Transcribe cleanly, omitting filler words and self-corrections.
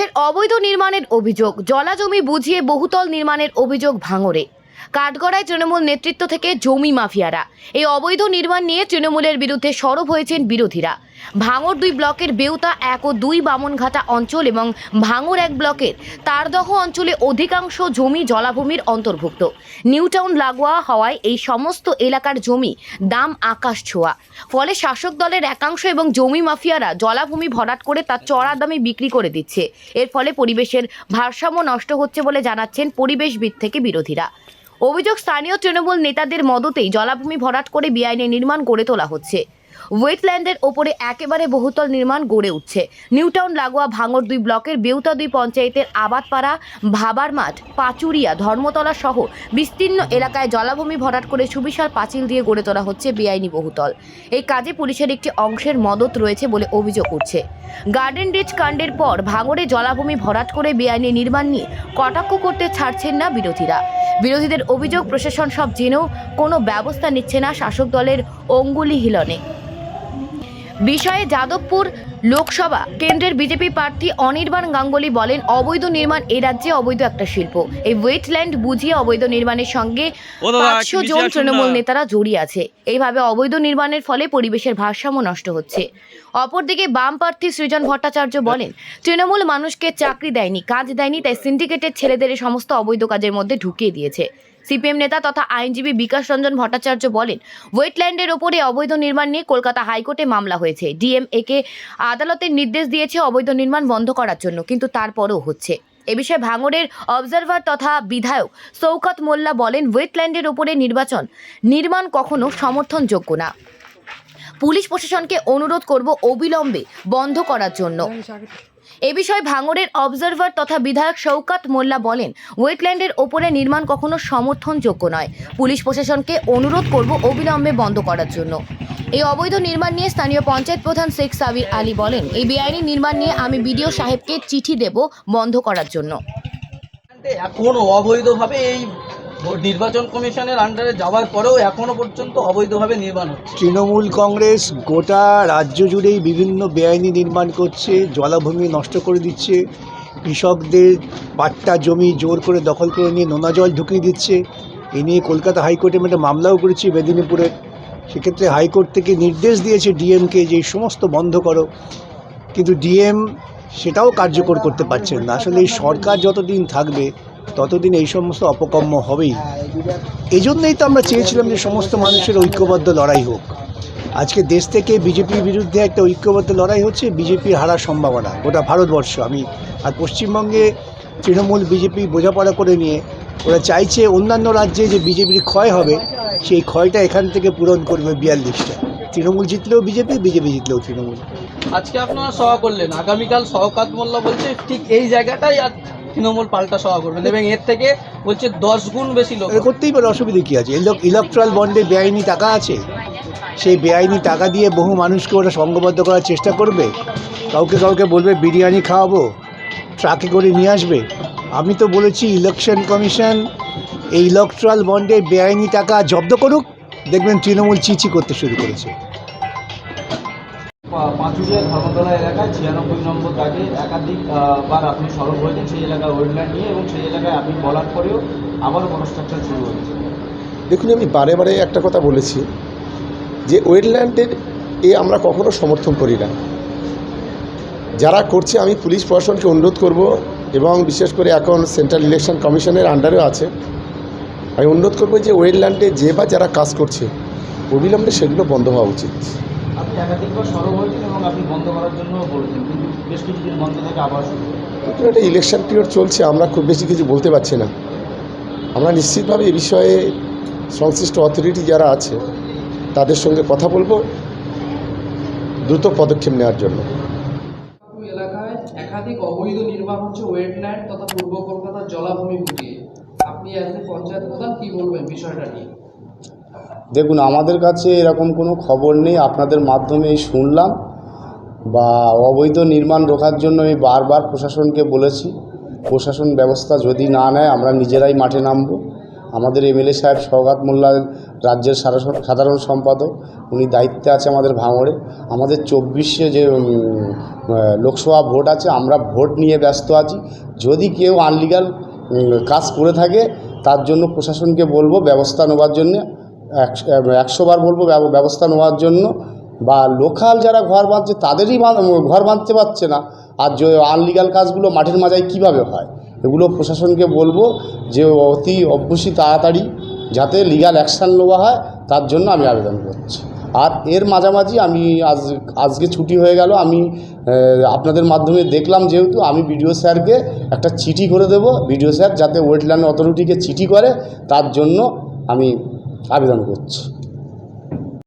ফের অবৈধ নির্মাণের অভিযোগ, জলাজমি বুঝিয়ে বহুতল নির্মাণের অভিযোগ ভাঙড়ে। কাঠগড়ায় তৃণমূল নেতৃত্ব থেকে জমি মাফিয়ারা। এই অবৈধ নির্মাণ নিয়ে তৃণমূলের বিরুদ্ধে সরব হয়েছেন বিরোধীরা। ভাঙড় 2 ব্লকের বেউতা 1 ও 2 বামনঘাটা অঞ্চল এবং ভাঙড় 1 ব্লকের তারদহ অঞ্চলে অধিকাংশ জমি জলাভূমির অন্তর্ভুক্ত। নিউ টাউন লাগোয়া হওয়ায় এই সমস্ত এলাকার জমি দাম আকাশ ছোঁয়া। ফলে শাসক দলের একাংশ এবং জমি মাফিয়ারা জলাভূমি ভরাট করে তা চড়া দামে বিক্রি করে দিচ্ছে। এর ফলে পরিবেশের ভারসাম্য নষ্ট হচ্ছে বলে জানাচ্ছেন পরিবেশবিদ থেকে বিরোধীরা। অভিযোগ, স্থানীয় তৃণমূল নেতাদের মদতেই জলাভূমি ভরাট করে বেআইনি নির্মাণ গড়ে তোলা হচ্ছে। ওয়েটল্যান্ডের ওপরে একেবারে বহুতল নির্মাণ গড়ে উঠছে। নিউ টাউন লাগোয়া ভাঙড় 2 ব্লকের বেউতা 2 পঞ্চায়েতের আবাদপাড়া, ভাবার মাঠ, পাচুরিয়া, ধর্মতলা সহ বিস্তীর্ণ এলাকায় জলাভূমি ভরাট করে সুবিশাল পাঁচিল দিয়ে গড়ে তোলা হচ্ছে বেআইনি বহুতল। এই কাজে পুলিশের একটি অংশের মদত রয়েছে বলে অভিযোগ উঠছে। গার্ডেন রিচ কাণ্ডের পর ভাঙড়ে জলাভূমি ভরাট করে বেআইনি নির্মাণ নিয়ে কটাক্ষ করতে ছাড়ছেন না বিরোধীরা। বিরোধীদের অভিযোগ, প্রশাসন সব জেনেও কোনো ব্যবস্থা নিচ্ছে না শাসক দলের অঙ্গুলি হিলনে। বিষয়ে যাদবপুর লোকসভা কেন্দ্রের বিজেপি প্রার্থী অনির্বাণ গাঙ্গুলি বলেন, অবৈধ নির্মাণ এই রাজ্যে অবৈধ একটা শিল্প। এই ওয়েটল্যান্ড বুঝিয়ে অবৈধ নির্মাণের সঙ্গে 500 জন তৃণমূল নেতারা জড়িয়ে আছে। এইভাবে অবৈধ নির্মাণের ফলে পরিবেশের ভারসাম্য নষ্ট হচ্ছে। অপরদিকে বাম প্রার্থী সৃজন ভট্টাচার্য বলেন, তৃণমূল মানুষকে চাকরি দেয়নি, কাজ দেয়নি, তাই সিন্ডিকেটের ছেলেদের এই সমস্ত অবৈধ কাজের মধ্যে ঢুকিয়ে দিয়েছে। সিপিএম নেতা তথা আইনজীবী বিকাশ রঞ্জন ভট্টাচার্য বলেন, ওয়েটল্যান্ডের ওপরে অবৈধ নির্মাণ নিয়ে কলকাতা হাইকোর্টে মামলা হয়েছে। ডিএমএকে আদালতের নির্দেশ দিয়েছে অবৈধ নির্মাণ বন্ধ করার জন্য, কিন্তু তারপরেও হচ্ছে। এ বিষয়ে ভাঙড়ের অবজারভার তথা বিধায়ক শওকত মোল্লা বলেন, ওয়েটল্যান্ডের ওপরে নির্মাণ কখনো সমর্থনযোগ্য না। পুলিশ প্রশাসনকে অনুরোধ করব অবিলম্বে বন্ধ করার জন্য। এ বিষয়ে ভাঙড়ের অবজারভার তথা বিধায়ক শওকত মোল্লা বলেন, ওয়েটল্যান্ডের ওপরে নির্মাণ কখনো সমর্থনযোগ্য নয়। পুলিশ প্রশাসনকে অনুরোধ করব অবিলম্বে বন্ধ করার জন্য। এই অবৈধ নির্মাণ নিয়ে স্থানীয় পঞ্চায়েত প্রধান শেখ সাবির আলী বলেন, এই বেআইনি নির্মাণ নিয়ে আমি বিডিও সাহেবকে চিঠি দেব বন্ধ করার জন্য। এখন অবৈধভাবে এই নির্বাচন কমিশনের আন্ডারে যাওয়ার পরেও এখনো পর্যন্ত অবৈধভাবে নির্মাণ হচ্ছে। তৃণমূল কংগ্রেস গোটা রাজ্য জুড়েই বিভিন্ন বেআইনি নির্মাণ করছে, জলাভূমি নষ্ট করে দিচ্ছে, কৃষকদের পাট্টা জমি জোর করে দখল করে নিয়ে নোনা জল ঢুকিয়ে দিচ্ছে। এ নিয়ে কলকাতা হাইকোর্টে একটা মামলাও করেছি মেদিনীপুরে। সেক্ষেত্রে হাইকোর্ট থেকে নির্দেশ দিয়েছে ডিএমকে যে এই সমস্ত বন্ধ করো, কিন্তু ডিএম সেটাও কার্যকর করতে পারছেন না। আসলে এই সরকার যতদিন থাকবে ততদিন এই সমস্ত অপকর্ম হবেই। এই জন্যই তো আমরা চেয়েছিলাম যে সমস্ত মানুষের ঐক্যবদ্ধ লড়াই হোক। আজকে দেশ থেকে বিজেপির বিরুদ্ধে একটা ঐক্যবদ্ধ লড়াই হচ্ছে, বিজেপির হারার সম্ভাবনা গোটা ভারতবর্ষ। আর পশ্চিমবঙ্গে তৃণমূল বিজেপি বোঝাপড়া করে নিয়ে ওরা চাইছে অন্যান্য রাজ্যে যে বিজেপির ক্ষয় হবে সেই ক্ষয়টা এখান থেকে পূরণ করবে 42টা। তৃণমূল জিতলেও বিজেপি, বিজেপি জিতলেও তৃণমূল। আজকে আপনারা সভা করলেন, আগামীকাল শওকত মোল্লা বলছে ঠিক এই জায়গাটাই আর তৃণমূল পাল্টা সভা করবেন এবং এর থেকে বলছে 10 গুণ বেশি লোক করতেই পারে, অসুবিধা কী আছে? ইলেকট্রাল বন্ডে বেআইনি টাকা আছে, সেই বেআইনি টাকা দিয়ে বহু মানুষকে ওরা সংঘবদ্ধ করার চেষ্টা করবে। কাউকে বলবে বিরিয়ানি খাওয়াবো, ট্রাকে করে নিয়ে আসবে। আমি তো বলেছি ইলেকশন কমিশন এই ইলেকট্রাল বন্ডে বেআইনি টাকা জব্দ করুক, দেখবেন তৃণমূল চিচি করতে শুরু করেছে। পাঁচুরিয়া ধর্মতলা এলাকায় 96 নম্বর দাগে একাধিকবার আপনি সরব হয়েছেন সেই এলাকার ওয়েটল্যান্ড নিয়ে, এবং সেই এলাকায় আপনি বলার পরেও আবারও কনস্ট্রাকশন শুরু হয়েছে। দেখুন, আমি বারে বারে একটা কথা বলেছি যে ওয়েটল্যান্ডের আমরা কখনো সমর্থন করি না। যারা করছে আমি পুলিশ প্রশাসনকে অনুরোধ করব, এবং বিশেষ করে এখন সেন্ট্রাল ইলেকশন কমিশনের আন্ডারেও আছে, আমি অনুরোধ করব যে ওয়েটল্যান্ডে যে বা যারা কাজ করছে অবিলম্বে সেগুলো বন্ধ হওয়া উচিত। আপনি একাধিকবার সরব হয়েছেন এবং আপনি বন্ধ করার জন্য বলেছেন, কিন্তু বেশ কিছুদিন বন্ধ থেকে আবার শুরু। একটা ইলেকশন পিরিয়ড চলছে, আমরা খুব বেশি কিছু বলতে পারছি না। আমরা নিশ্চিতভাবে এ বিষয়ে সংশ্লিষ্ট অথরিটি যারা আছে তাদের সঙ্গে কথা বলবো দ্রুত পদক্ষেপ নেওয়ার জন্য। এলাকায় একাধিক অবৈধ নির্মাণ হচ্ছে ওয়েটল্যান্ড তথা পূর্ব কলকাতার জলাভূমি বুঝিয়ে। আপনি অ্যাজ এ পঞ্চায়েত প্রধান কী বলবেন বিষয়টা নিয়ে? দেখুন, আমাদের কাছে এরকম কোনো খবর নেই, আপনাদের মাধ্যমেই শুনলাম। বা অবৈধ নির্মাণ রোখার জন্য আমি বারবার প্রশাসনকে বলেছি, প্রশাসন ব্যবস্থা যদি না নেয় আমরা নিজেরাই মাঠে নামব। আমাদের এমএলএ সাহেব সওগাত মোল্লা রাজ্যের সাধারণ সম্পাদক, উনি দায়িত্বে আছে আমাদের ভাঙড়ে। আমাদের 24-এ যে লোকসভা ভোট আছে, আমরা ভোট নিয়ে ব্যস্ত আছি। যদি কেউ আনলিগাল কাজ করে থাকে তার জন্য প্রশাসনকে বলবো ব্যবস্থা নেওয়ার জন্য, 100 বার বলবো ব্যবস্থা নেওয়ার জন্য। বা লোকাল যারা ঘর বাঁধছে তাদেরই ঘর বাঁধতে পারছে না, আর যে আনলিগাল কাজগুলো মাঠের মাঝায় কিভাবে হয়, এগুলো প্রশাসনকে বলবো যে অবশ্যই তাড়াতাড়ি যাতে লিগ্যাল অ্যাকশান নেওয়া হয়, তার জন্য আমি আবেদন করছি। আর এর মাঝামাঝি আমি আজকে ছুটি হয়ে গেল, আমি আপনাদের মাধ্যমে দেখলাম, যেহেতু আমি বিডিও স্যারকে একটা চিঠি করে দেব, বিডিও স্যার যাতে ওয়েটল্যান্ড অথরিটিকে চিঠি করে, তার জন্য আমি আবেদন করছি।